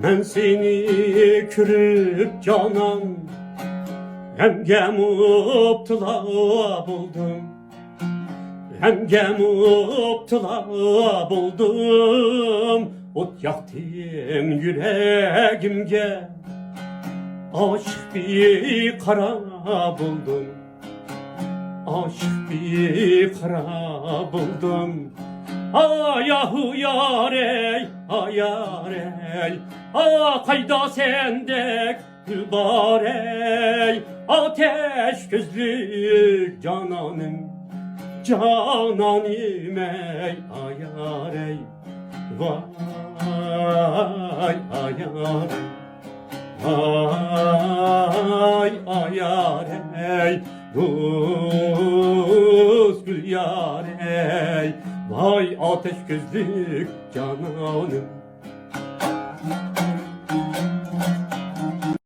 Ben seni kürüp canan Hem uptıla buldum Hem uptıla buldum Ot yaktım yüreğimge Aşık bir kara buldum Aşık bir kara buldum Ayahu yarey, ayarey Kayda sendek mübarey Ateş gözlü cananım Cananım ey ayarey Vay ayarey Vay ayarey Rus gül yarey Vay ateş gözlük cananım